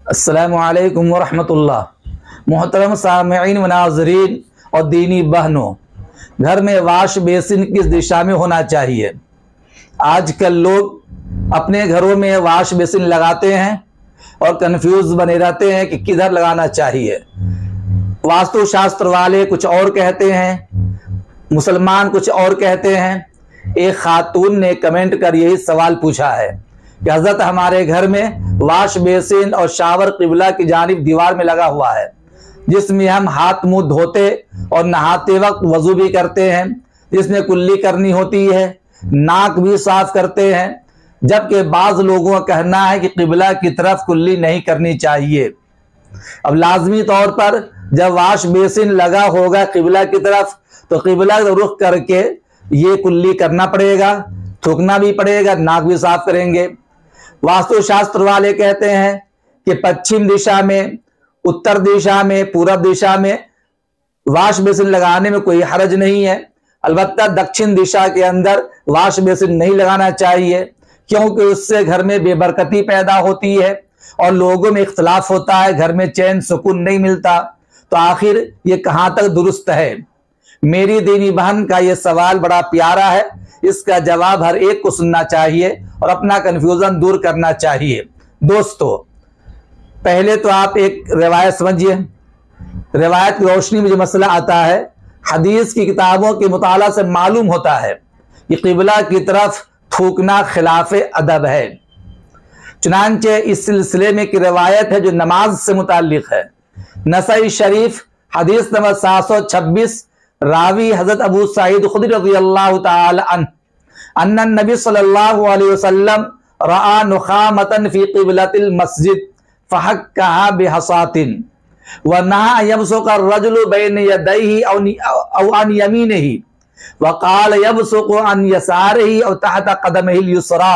अस्सलामु अलैकुम वरहमतुल्लाह। मोहतरम सामईन व नाज़रीन और दीनी बहनों, घर में वाश बेसिन किस दिशा में होना चाहिए? आजकल लोग अपने घरों में वाश बेसिन लगाते हैं और कंफ्यूज बने रहते हैं कि किधर लगाना चाहिए। वास्तुशास्त्र वाले कुछ और कहते हैं, मुसलमान कुछ और कहते हैं। एक खातून ने कमेंट कर यही सवाल पूछा है कि हजरत हमारे घर में वाश बेसिन और शावर किबला की जानिब दीवार में लगा हुआ है, जिसमें हम हाथ मुंह धोते और नहाते वक्त वजू भी करते हैं, जिसमें कुल्ली करनी होती है, नाक भी साफ करते हैं, जबकि बाज लोगों का कहना है कि किबला की तरफ कुल्ली नहीं करनी चाहिए। अब लाजमी तौर पर जब वाश बेसिन लगा होगा किबला की तरफ, तो किबला रुख करके ये कुल्ली करना पड़ेगा, थूकना भी पड़ेगा, नाक भी साफ करेंगे। वास्तुशास्त्र वाले कहते हैं कि पश्चिम दिशा में, उत्तर दिशा में, पूरब दिशा में वाश बेसिन लगाने में कोई हर्ज नहीं है। अलबत्ता दक्षिण दिशा के अंदर वाश बेसिन नहीं लगाना चाहिए, क्योंकि उससे घर में बेबरकती पैदा होती है और लोगों में इख्तलाफ होता है, घर में चैन सुकून नहीं मिलता। तो आखिर ये कहाँ तक दुरुस्त है? मेरी दीनी बहन का ये सवाल बड़ा प्यारा है, इसका जवाब हर एक को सुनना चाहिए और अपना कंफ्यूजन दूर करना चाहिए। दोस्तों, पहले तो आप एक रिवायत समझिए। रिवायत की रोशनी में जो मसला आता है, हदीस की किताबों के मुताला से मालूम होता है कि किबला की तरफ थूकना खिलाफे अदब है। चुनांचे इस सिलसिले में की रिवायत है जो नमाज से मुताल्लिक है। नसई शरीफ हदीस नंबर 726, रावी हजरत अबू सईद खुदरी रज़ियल्लाहु ताला अन्हु नबी सल्लल्लाहु अलैहि वसल्लम रआ नुखामतन फी क़िबलतिल मस्जिद फहक्कहा बिहसातिन व नहा यबसुक अर्रजुलु बैन यदैहि औ अन यमीनिही व क़ाल यबसुक अन यसारिही औ तहत क़दमिहिल युसरा।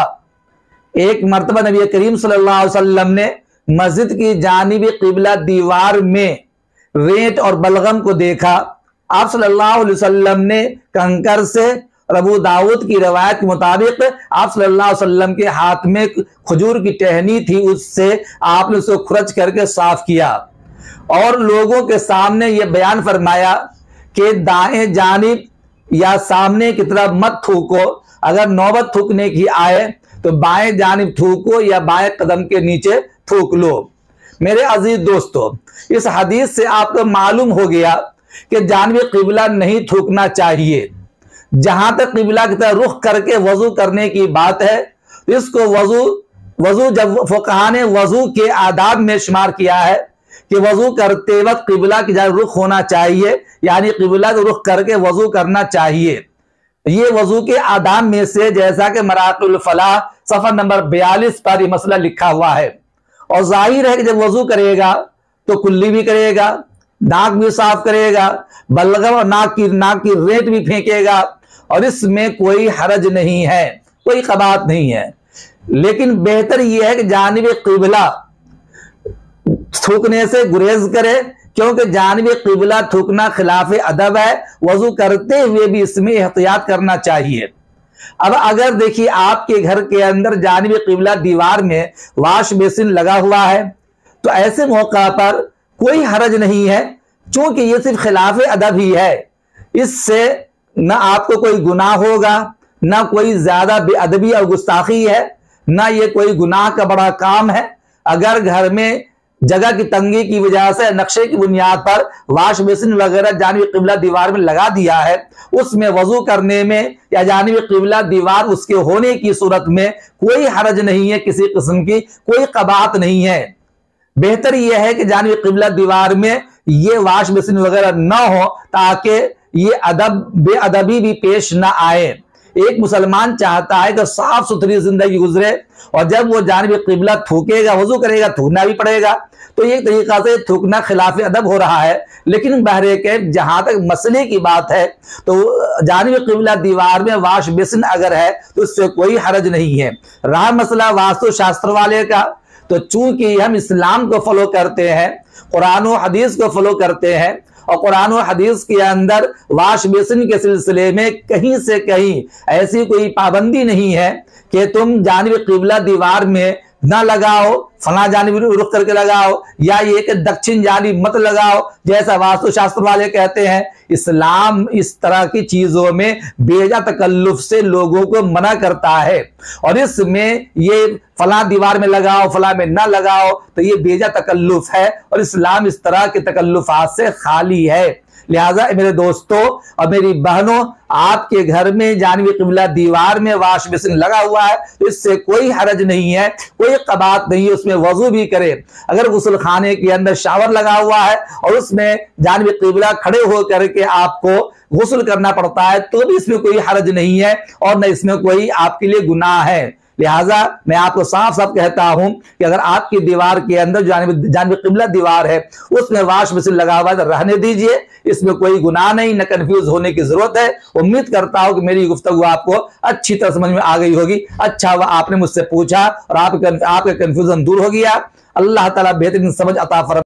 एक मर्तबा नबी करीम सल्लल्लाहु अलैहि वसल्लम ने मस्जिद की जानिब क़िबला दीवार में रेत और बलगम को देखा। आप सल्लल्लाहु अलैहि वसल्लम ने कंकर से, और अबू दाऊद की रवायत के मुताबिक आप सल्लल्लाहु अलैहि वसल्लम के हाथ में खजूर की टहनी थी, उससे आपने उसको खुरच करके साफ किया और लोगों के सामने यह बयान फरमाया कि दाएं जानिब या सामने की तरफ मत थूको, अगर नौबत थूकने की आए तो बाएं जानिब थूको या बाएं कदम के नीचे थूक लो। मेरे अजीज दोस्तों, इस हदीस से आपको मालूम हो गया कि जानिब किबला नहीं थूकना चाहिए। जहां तक किबला की तरफ रुख करके वजू करने की बात है, इसको वजू जब फुकहा ने वजू के आदाब में शुमार किया है कि वजू करते वक्त किबला की जानिब रुख होना चाहिए, यानी किबला को रुख करके वजू करना चाहिए। ये वजू के आदाब में से, जैसा कि मराक़िबुल फलाह सफर नंबर 42 पर यह मसला लिखा हुआ है। और जाहिर है कि जब वजू करेगा तो कुल्ली भी करेगा, नाक भी साफ करेगा, बलगम और नाक की रेत भी फेंकेगा, और इसमें कोई हरज नहीं है, कोई क़बात नहीं है। लेकिन बेहतर यह है कि जानिब किबला थूकने से गुरेज करे, क्योंकि जानिब किबला थूकना खिलाफ अदब है। वजू करते हुए भी इसमें एहतियात करना चाहिए। अब अगर देखिए आपके घर के अंदर जानिब किबला दीवार में वाश बेसिन लगा हुआ है, तो ऐसे मौका पर कोई हरज नहीं है, क्योंकि ये सिर्फ खिलाफ अदब ही है। इससे न आपको कोई गुनाह होगा, न कोई ज्यादा बेअदबी और गुस्ताखी है, न ये कोई गुनाह का बड़ा काम है। अगर घर में जगह की तंगी की वजह से नक्शे की बुनियाद पर वाश बेसिन वगैरह जानिब किबला दीवार में लगा दिया है, उसमें वजू करने में या जानिब किबला दीवार उसके होने की सूरत में कोई हरज नहीं है, किसी किस्म की कोई क़बात नहीं है। बेहतर यह है कि जानिब किबला दीवार में ये वाश बेसिन वगैरह न हो, ताकि ये बेअदबी भी पेश न आए। एक मुसलमान चाहता है कि साफ सुथरी जिंदगी गुजरे, और जब वो जानिब किबला थूकेगा, वजू करेगा, थूकना भी पड़ेगा। तो एक तरीका से थूकना खिलाफ अदब हो रहा है। लेकिन बहरे के जहां तक मसले की बात है, तो जानिब किबला दीवार में वाश बेसिन अगर है तो उससे कोई हरज नहीं है। रहा मसला वास्तु शास्त्र वाले का, तो चूंकि हम इस्लाम को फॉलो करते हैं, कुरान और हदीस को फॉलो करते हैं, और कुरान और हदीस के अंदर वाश बेसिन के सिलसिले में कहीं से कहीं ऐसी कोई पाबंदी नहीं है कि तुम जानिब किबला दीवार में ना लगाओ, फला जानिब रुख करके लगाओ, या ये कि दक्षिण जानिब मत लगाओ जैसा वास्तुशास्त्र वाले कहते हैं। इस्लाम इस तरह की चीजों में बेजा तकल्लुफ से लोगों को मना करता है। और इसमें ये फला दीवार में लगाओ, फला में ना लगाओ, तो ये बेजा तकल्लुफ है और इस्लाम इस तरह के तकल्लुफात से खाली है। लिहाजा मेरे दोस्तों और मेरी बहनों, आपके घर में जानिब क़िबला दीवार में वाश बेसिन लगा हुआ है तो इससे कोई हरज नहीं है, कोई कबात नहीं है, उसमें वजू भी करे। अगर गुस्ल खाने के अंदर शावर लगा हुआ है और उसमें जानिब क़िबला खड़े होकर के आपको गुस्ल करना पड़ता है तो भी इसमें कोई हरज नहीं है और न इसमें कोई आपके लिए गुनाह है। लिहाजा मैं आपको साफ साफ कहता हूं कि अगर आपकी दीवार के अंदर जानिब क़िबला दीवार है उसमें वाश बेसिन लगा हुआ है तो रहने दीजिए, इसमें कोई गुनाह नहीं, न कंफ्यूज होने की जरूरत है। उम्मीद करता हूं कि मेरी गुफ्तगू आपको अच्छी तरह समझ में आ गई होगी। अच्छा हुआ आपने मुझसे पूछा और आपका कंफ्यूजन दूर हो गया। अल्लाह ताला बेहतरीन समझ अता फरमाए।